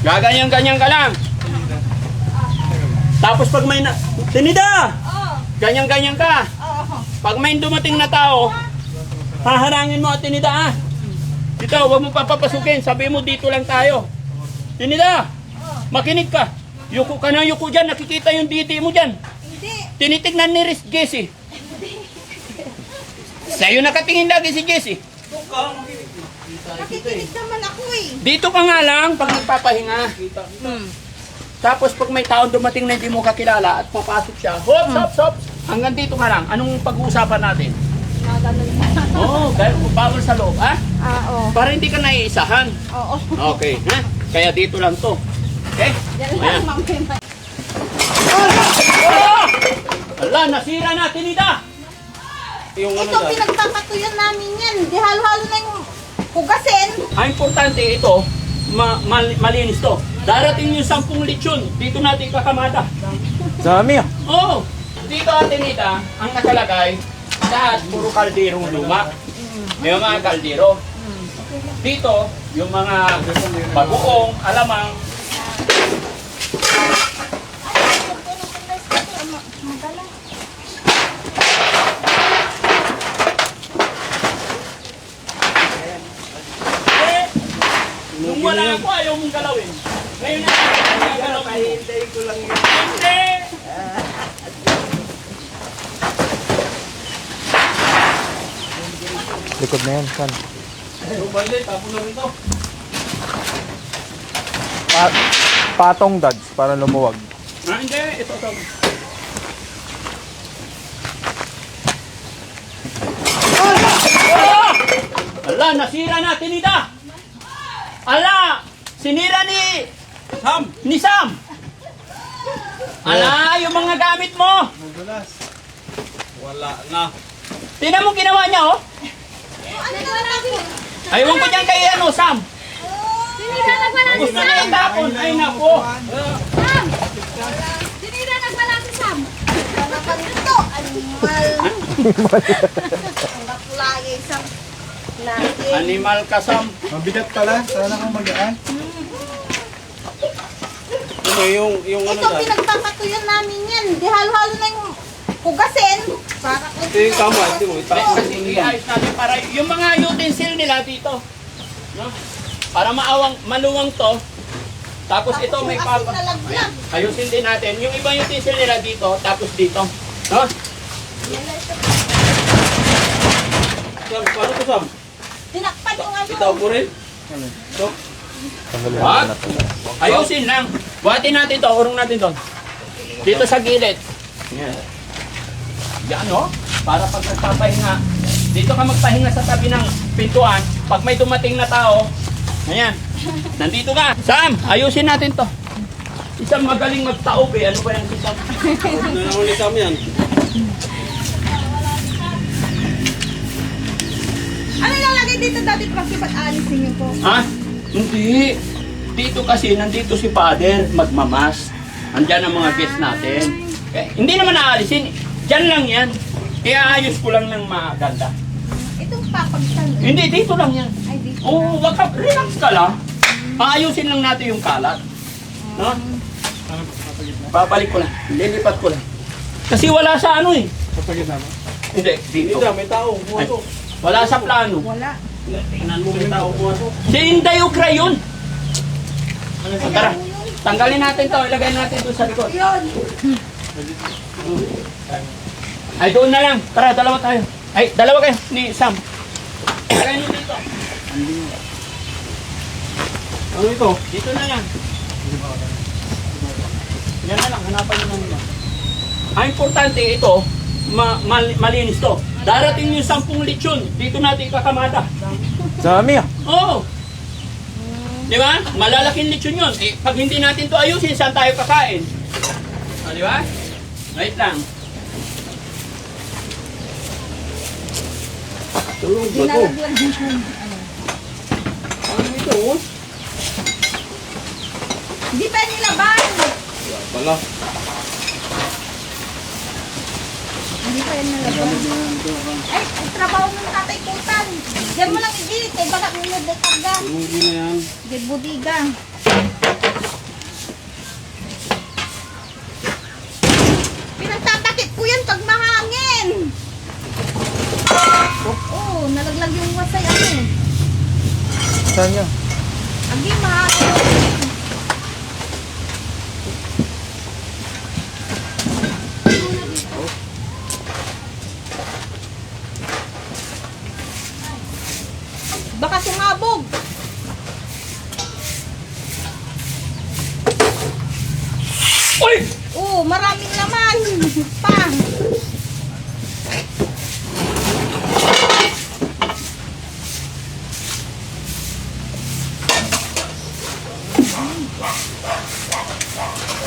Gaganyan-ganyan ka lang. Tapos pag may Tinida! Ganyan-ganyan ka. Pag may dumating na tao, haharangin mo at Tinida ha. Dito, huwag mo papapasukin. Sabi mo dito lang tayo. Tinida! Makinig ka. Yuko ka na yuko dyan. Nakikita yung diti mo dyan. Hindi. Tinitignan ni Jessie. Sa'yo nakatingin lagi si Jessie. Nakikinig naman ako eh. Dito ka nga lang pag nagpapahinga. Tapos pag may taon dumating na hindi mo kakilala at papasok siya, hop. Hanggang dito ka lang. Anong pag-uusapan natin? Oo, bawal sa loob, ha? Oo. Para hindi ka naiisahan. Oo. Okay, ha? Kaya dito lang to. Okay? Yan Ayan. lang, ma'am. Ala, nasira na, Tinida! Yung Ito, pinagkakatuyan namin yan. Di halo-halo na yung hugasin. Ang importante ito, malinis to. Darating yung 10 lechon. Dito natin kakamada. Dami ah. Oo. Dito atin ita, ang nakalagay, lahat puro kalderong luma. May mga kaldero. Dito, yung mga bagoong, alamang. Nung wala ako, ayaw mong galawin. Ngayon na, gagalaw mo. Hintayin ko lang yun. Hindi! Likod na yan, San. Bali, tapo na rin to. Patong dads para lumuwag. Hindi, ito. Ala, nasira na, Tinida! Ala, sinira ni Sam! Ala, yung mga gamit mo! Wala na. Tingnan mo ginawa niya, oh! Ano naman natin? Aywan ko dyan kay Sam! Sinira nagwala si Gusto Sam. na yung tapon, ay nako! Sam! Sinira nagwala si Sam. Ano naman ito? Animal. Ang bakulay isang lagi. Animal ka, Sam! Mabigat pala. Sana kang magaan. Ano yung Ito, pinagkakatuyan namin yan. Di halo-halo na yung hugasin. Para yung tama, hindi mo Sige, ayos natin para yung mga utensil nila dito. No? Para maluwang to. Tapos ito may papa. Ayan, ayusin din natin. Yung ibang utensil nila dito, tapos dito. No? Sam, paano to, Sam? Tinakpan yung ano. Itaw mo rin? Ito? What? Ayusin lang. Buhatin natin to, urong natin to. Dito sa gilid. Yan. Yan, no? Para pag nagpapahinga, dito ka magpahinga sa tabi ng pintuan. Pag may dumating na tao, ayan, nandito ka. Sam, ayusin natin to. Isang magaling magtaob eh. Ano ba yung isang? Ano naman ni Sam yan? Ano ilalagay dito dati pag alisin niyo po? Ha? Hindi. Dito kasi, nandito si Father, magmamas. Andyan ang mga guests natin. Eh, hindi naman naalisin. Diyan lang yan. Iaayos ko lang ng maganda. Itong papagsan. Hindi, dito lang yan. Ay, dito. Oo, wag ka, relax ka lang. Aayusin lang natin yung kalat. No? Babalik ko lang. Lilipat ko lang. Kasi wala sa ano eh. Kapagin naman. Hindi, dito. May tao. Ay, wala sa plano. Wala. Tingnan mo, may tao po ito. Si Inday Ukra yun. Tara, tanggalin natin to. Ilagay natin doon sa likod. Yun. Ay, doon na lang. Tara, dalawa tayo. Ay, dalawa kayo ni Sam. Ilagay nyo dito. Ano ito? Dito na lang. Yan na lang, hanapan nyo na nila. Ang importante ito, malinis to. Darating yung 10 lechon, dito natin kakamada. Dami ah. Oo. Di ba? Malalaking lechon yun. Eh, pag hindi natin to ayusin, saan tayo kakain? O, di ba? Wait lang. Tulong ba ito? Dinalaglag dito. Ano ito? Oh? Hindi pa nilaban. Wala. Hindi pa yan nilaban. Ay, ang trabaho ng tatay Kutan. Diyan mo lang igilid. Kaya baka nunod na karga. Hindi na yan. Di budiga. Bilisan nyo. Hindi mahalo. Baka sumabog. Uy! Oo, maraming laman. Pa.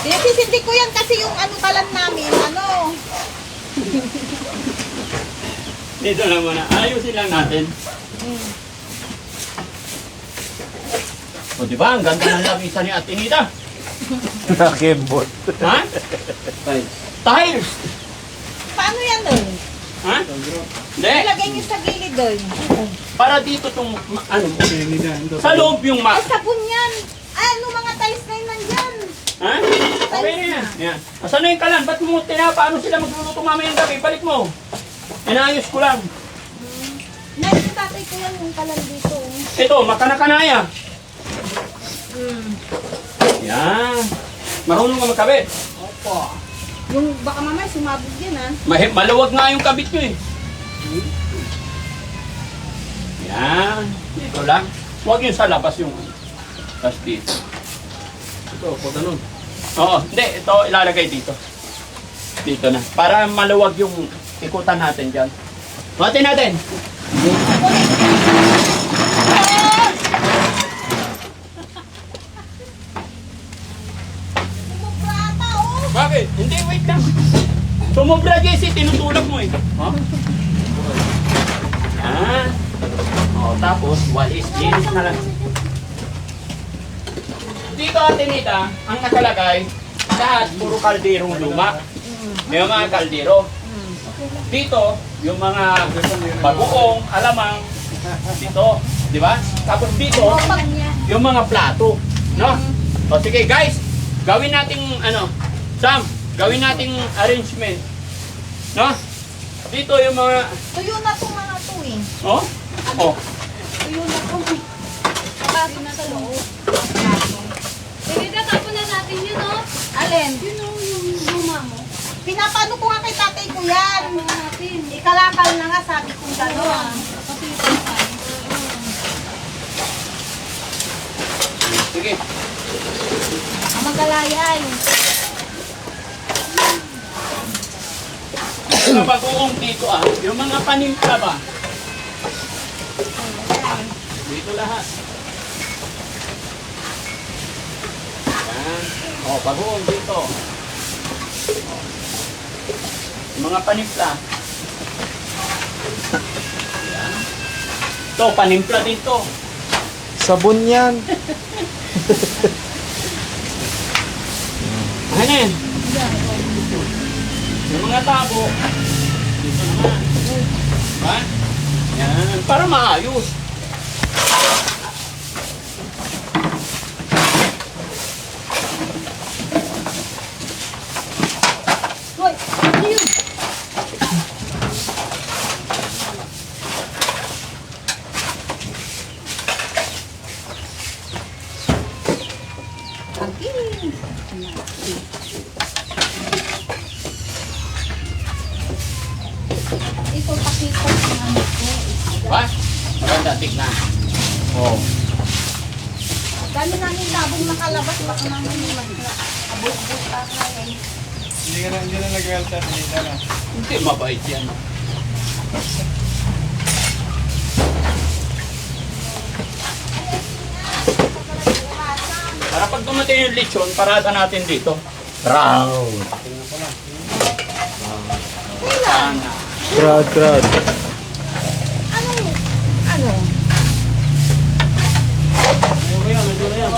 Sinisindi ko yan kasi yung ano kalan namin, ano. Dito lang muna. Ayusin lang natin. O diba, ang ganda ng labisan ni Ate Nita. Nakembot. Ha? Tiles! Paano yan doon? Ha? Hindi. Ilagay niyo sa gilid doon. Para dito itong, ano, sa loob yung Ay, mat. sabon yan. Ay, ano mga tiles na yun nandyan? Ha? Okay na yan. Yan. Asan na yung kalan? Ba't mo paano sila magluluto mamayang gabi? Balik mo. Inayos ko lang. Nais tatay ko yan yung kalan dito. Ito, makana-kanaya. Yan. Marunong ka magkabit. Opo. Yung baka mamaya sumabog yan ah. Maluwag nga yung kabit nyo eh. Yan. Dito lang. Huwag yung sa labas yung tapos dito. Ito, pag ganun. Oo, hindi. Ito ilalagay dito. Dito na. Para maluwag yung ikutan natin dyan. Matin natin. Sumubrata oh. Bakit? Hindi, wait lang. Sumobra, Jessie. Tinutulog mo eh. Oh? Yan. O, tapos, walis. Linis na lang. Dito, Ate Nita, ang nakalagay, lahat puro kalderong luma. May mga kaldero. Dito, yung mga bagoong, alamang, dito, di ba? Tapos dito, yung mga plato, no? O sige guys, gawin nating ano, Sam, gawin nating arrangement, no? Dito yung mga, Tuyo na itong mga to eh. oh, oh, Tuyo na to. Pasok na sa loob. Sige, tatapon na natin yun, no? Alin? Yun, no, yung luma mo. Pinapano ko nga kay tatay ko yan. Tapon na natin. Ikalakal na nga sabi kong gano'n. Kasi ito tayo. sige. Ang magalayan. Yung bagoong dito yung mga panimpla ba? Dito lahat. Yan. O, bagoong dito. O. Yung mga panimpla. Yan. Ito, panimpla dito. Sabon yan. Ano yan? Yung mga tabo. Dito naman. Diba? Yan. Para maayos. Hoy, ano yun? Again. Ito pakita ng ano ko. Diba? Maganda, tignan. Oh. Dami namin labong nakalabas, baka naman yung abot-abot pa ngayon. Hindi na nag-welter nila na. Hindi, mabait yan. Para pag dumating yung lechon, parada natin dito. Round. Sana. Crowd. Ano? Ano yan? Ano yan?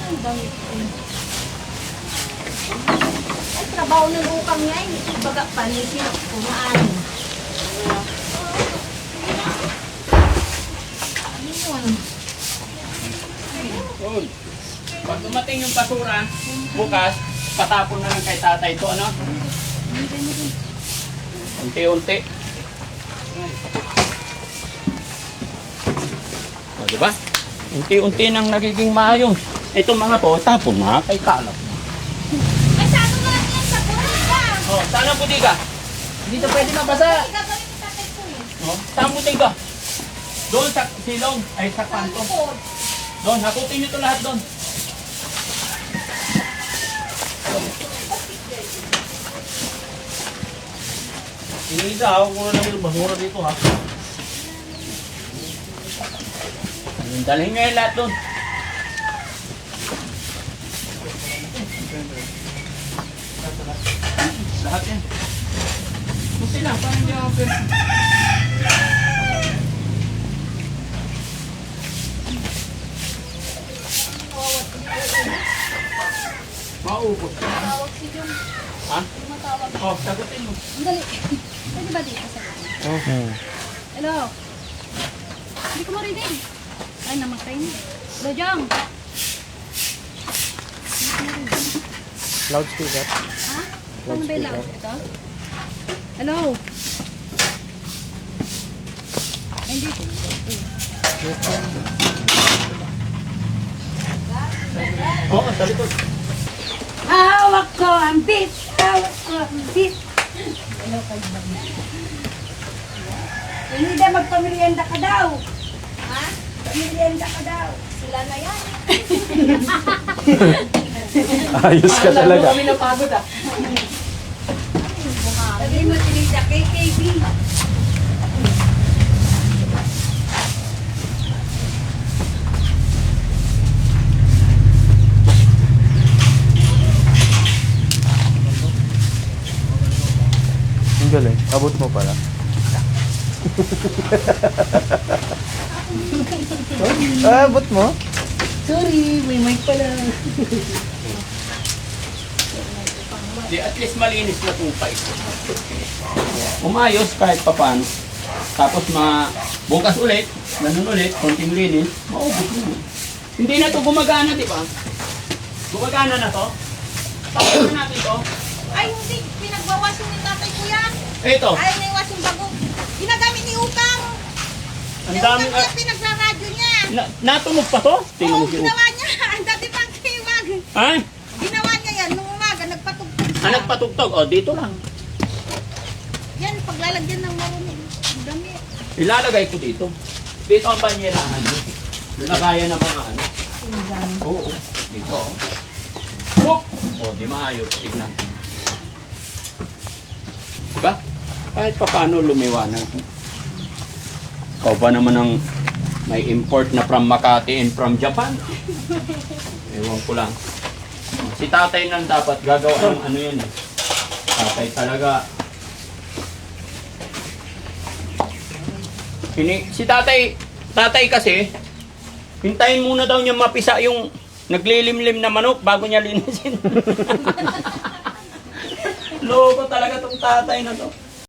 Ang dami ko. Ay, trabaho ng ukang niya. Baga panisin. Kumaan. Ano yun? Yun. Pag dumating yung basura, bukas, patapon na lang kay tatay ito, ano? Unti-unti. O, di ba? Unti-unti nang nagiging maayos. Itong mga to, tapon na kay kalap. Ay, sa ano lang yan, sa butika. O, saan ang butika? Hindi to pwede mabasa. Ay, gagawin ko tatay ko eh. O, saan ang butika? Doon sa silong, ay sa kanto. Likod. Doon, hakutin nyo to lahat doon. Inita, ako muna lang yung basura dito ha. Dalhin nyo yung lahat doon. Lahat yan. Buti lang, parang hindi ako pwede. Maubos. Tawag si Jun. Ha? Matawag. Oh, sagutin mo. Ang dali. Pwede ba dito sa Hello? Hindi ko marinig. Ay, namatay na. Hello, Jong. Loudspeaker. Ha? Paano ba yung loud? Ito? Hello? Ay, hindi ko. Oo, sa likod. Hawak ko ang beat! Hawak ko ang beat! Hindi na magpamilienda ka daw. Ha? Pamilienda ka daw. Sila na yan. Ayos ka talaga. Kami napagod ah. Sabi mo, Tinita, KKB. Ang galing. Abot mo pala. Abot mo? Sorry, may mic pala. Di, at least malinis na itong pipe. Umayos kahit papaano. Tapos bukas ulit, ganun ulit, konting linis, maubos mo. Hindi na to gumagana, di ba? Gumagana na to. Tapos na natin to. Ay, hindi. Pinagwawas ni tatay ko yan. Ito, Ayaw na iwas yung bago. Ginagamit ni Ukang. ang Yung daming... Ukang niya, pinagsaradyo niya. Natunog pa to? Tingnan Oo, mo si ginawa niya. Ang dati pang kiwag. Ha? Ginawa niya yan nung umaga. Nagpatugtog siya. Anak patugtog. O, dito lang. Yan, paglalagyan ng marunong. Damit. Ilalagay ko dito. Dito ang banyerahan. Lagayan ng mga ano. Oo. Dito. Oh. O, di maayos. Tignan. Diba? Kahit pa paano lumiwanag. Ikaw ba naman ang may import na from Makati and from Japan? Ewan ko lang. Si tatay nang dapat gagawa ng ano yun. Tatay talaga. Si tatay kasi, hintayin muna daw niya mapisa yung naglilimlim na manok bago niya linisin. Loko talaga tong tatay na to.